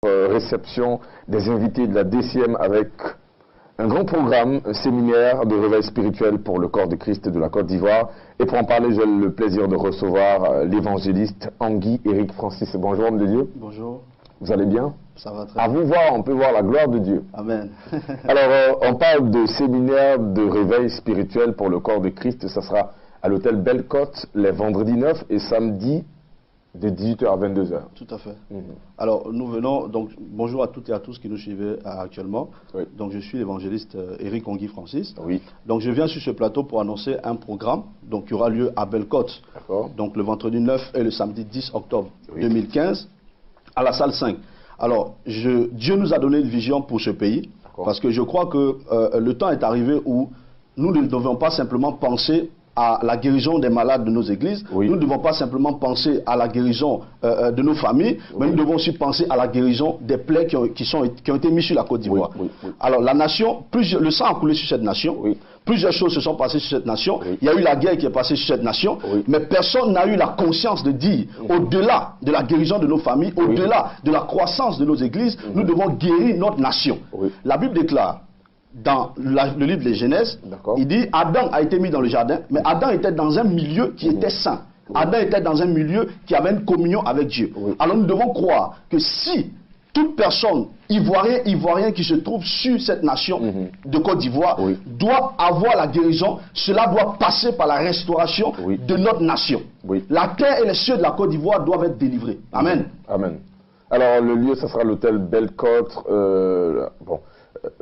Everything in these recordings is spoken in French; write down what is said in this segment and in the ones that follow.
Réception des invités de la DCM avec un grand programme, un séminaire de réveil spirituel pour le corps de Christ de la Côte d'Ivoire. Et pour en parler, j'ai le plaisir de recevoir l'évangéliste Anguy Éric Francis. Bonjour, homme de Dieu. Bonjour. Vous allez bien? Ça va très bien. À vous voir, on peut voir la gloire de Dieu. Amen. Alors, on parle de séminaire de réveil spirituel pour le corps de Christ. Ça sera à l'hôtel Belle-Côte les vendredis 9 et samedi de 18h à 22h. Tout à fait. Alors, nous venons, donc, bonjour à toutes et à tous qui nous suivent actuellement. Oui. Donc, je suis l'évangéliste Éric Anguy Francis. Oui. Donc, je viens sur ce plateau pour annoncer un programme donc, qui aura lieu à Belle-Côte. D'accord. Donc, le vendredi 9 et le samedi 10 octobre Oui. 2015 à la salle 5. Alors, Dieu nous a donné une vision pour ce pays parce que je crois que le temps est arrivé où nous ne devons pas simplement penser à la guérison des malades de nos églises. Oui. Nous ne devons pas simplement penser à la guérison de nos familles, mais nous devons aussi penser à la guérison des plaies qui ont été mises sur la Côte d'Ivoire. Oui, oui, oui. Alors la nation, le sang a coulé sur cette nation. Oui. Plusieurs choses se sont passées sur cette nation. Oui. Il y a eu la guerre qui est passée sur cette nation. Oui. Mais personne n'a eu la conscience de dire, au-delà de la guérison de nos familles, au-delà de la croissance de nos églises, nous devons guérir notre nation. Oui. La Bible déclare, dans le livre de Genèse, il dit Adam a été mis dans le jardin, mais Adam était dans un milieu qui était saint. Adam était dans un milieu qui avait une communion avec Dieu. Alors nous devons croire que si toute personne ivoirien qui se trouve sur cette nation de Côte d'Ivoire doit avoir la guérison, cela doit passer par la restauration de notre nation. La terre et les cieux de la Côte d'Ivoire doivent être délivrés. Amen. Amen. Alors le lieu, ça sera l'hôtel Belle-Côte. Bon.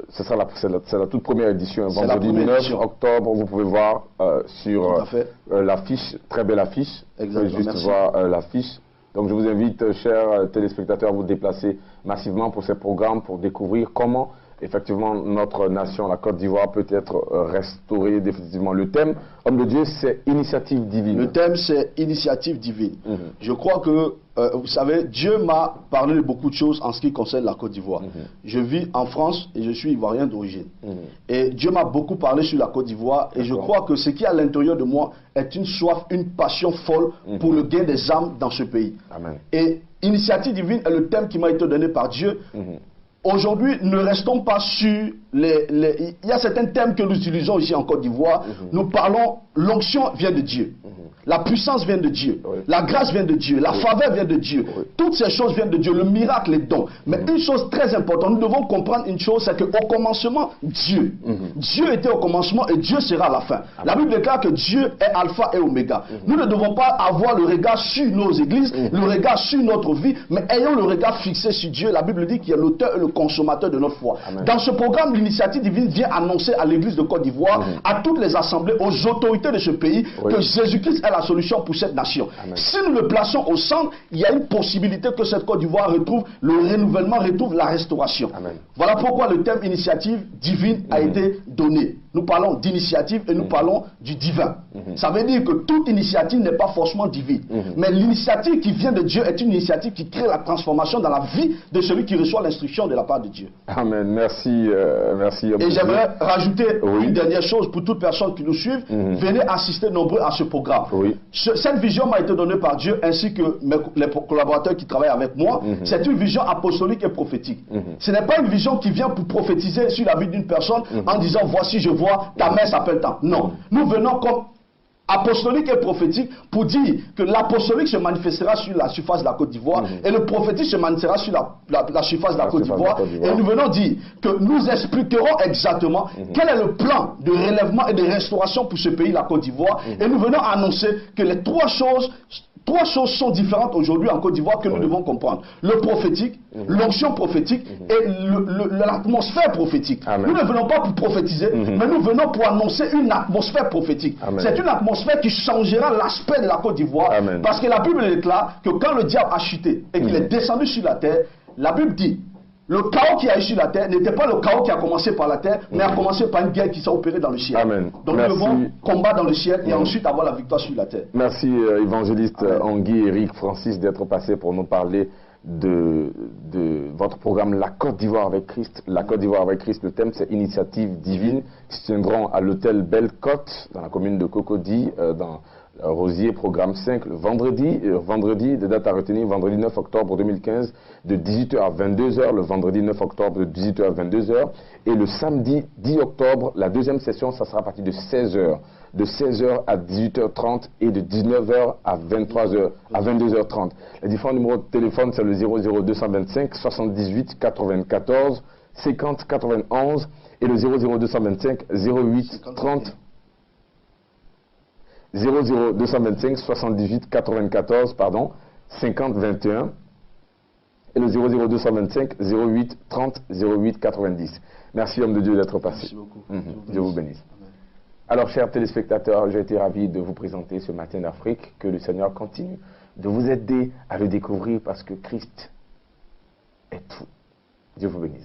C'est la toute première édition, vendredi 9 octobre, vous pouvez voir sur l'affiche, très belle affiche, vous pouvez juste voir l'affiche. Donc je vous invite, chers téléspectateurs, à vous déplacer massivement pour ces programmes, pour découvrir comment effectivement notre nation, la Côte d'Ivoire, peut être restaurée définitivement. Le thème, homme de Dieu, c'est initiative divine. Le thème, c'est initiative divine. Je crois que, vous savez, Dieu m'a parlé de beaucoup de choses en ce qui concerne la Côte d'Ivoire. Je vis en France et je suis ivoirien d'origine. Et Dieu m'a beaucoup parlé sur la Côte d'Ivoire et je crois que ce qui est à l'intérieur de moi est une soif, une passion folle pour le gain des âmes dans ce pays. Amen. Et initiative divine est le thème qui m'a été donné par Dieu. Aujourd'hui, ne restons pas sur il y a certains thèmes que nous utilisons ici en Côte d'Ivoire. Nous parlons, l'onction vient de Dieu. La puissance vient de Dieu. La grâce vient de Dieu. La faveur vient de Dieu. Toutes ces choses viennent de Dieu. Le miracle, les dons. Mais une chose très importante, nous devons comprendre une chose, c'est qu'au commencement, Dieu. Dieu était au commencement et Dieu sera à la fin. La Bible déclare que Dieu est alpha et oméga. Nous ne devons pas avoir le regard sur nos églises, le regard sur notre vie, mais ayons le regard fixé sur Dieu. La Bible dit qu'il est l'auteur et le consommateur de notre foi. Dans ce programme, l'initiative divine vient annoncer à l'église de Côte d'Ivoire, à toutes les assemblées, aux autorités de ce pays, que Jésus-Christ est la solution pour cette nation. Si nous le plaçons au centre, il y a une possibilité que cette Côte d'Ivoire retrouve le renouvellement, retrouve la restauration. Voilà pourquoi le thème initiative divine a été donné. Nous parlons d'initiative et nous parlons du divin. Ça veut dire que toute initiative n'est pas forcément divine. Mais l'initiative qui vient de Dieu est une initiative qui crée la transformation dans la vie de celui qui reçoit l'instruction de la part de Dieu. Amen. Merci. Merci. Et j'aimerais rajouter une dernière chose pour toutes personnes qui nous suivent. Venez assister nombreux à ce programme. Cette vision m'a été donnée par Dieu ainsi que les collaborateurs qui travaillent avec moi. C'est une vision apostolique et prophétique. Ce n'est pas une vision qui vient pour prophétiser sur la vie d'une personne en disant voici je vois ta main s'appelle tant. Non. Nous venons comme apostolique et prophétique pour dire que l'apostolique se manifestera sur la surface de la Côte d'Ivoire et le prophétique se manifestera sur la surface de la Côte d'Ivoire. Et nous venons dire que nous expliquerons exactement quel est le plan de relèvement et de restauration pour ce pays, la Côte d'Ivoire. Et nous venons annoncer que les trois choses sont différentes aujourd'hui en Côte d'Ivoire que nous devons comprendre. Le prophétique, l'onction prophétique et l'atmosphère prophétique. Nous ne venons pas pour prophétiser, mais nous venons pour annoncer une atmosphère prophétique. C'est une atmosphère qui changera l'aspect de la Côte d'Ivoire. Parce que la Bible déclare que quand le diable a chuté et qu'il est descendu sur la terre, la Bible dit le chaos qui a eu sur la terre n'était pas le chaos qui a commencé par la terre, mais a commencé par une guerre qui s'est opérée dans le ciel. Donc nous devons combattre dans le ciel et ensuite avoir la victoire sur la terre. Merci évangéliste Anguy Éric Francis d'être passé pour nous parler de votre programme La Côte d'Ivoire avec Christ. La Côte d'Ivoire avec Christ, le thème c'est initiative divine qui se tiendront à l'hôtel Belle-Côte dans la commune de Cocody, dans Rosier, programme 5, le vendredi, de date à retenir, vendredi 9 octobre 2015, de 18h à 22h, le vendredi 9 octobre de 18h à 22h, et le samedi 10 octobre, la deuxième session, ça sera à partir de 16h, de 16h à 18h30 et de 19h à 23h, à 22h30. Les différents numéros de téléphone, c'est le 00225 78 94 50 91 et le 00225 08 30 00225 78 94 pardon 50 21 et le 00225 08 30 08 90. Merci homme de Dieu d'être passé. Merci beaucoup. Dieu vous bénisse. Alors chers téléspectateurs, j'ai été ravi de vous présenter ce matin d'Afrique. Que le Seigneur continue de vous aider à le découvrir parce que Christ est tout. Dieu vous bénisse.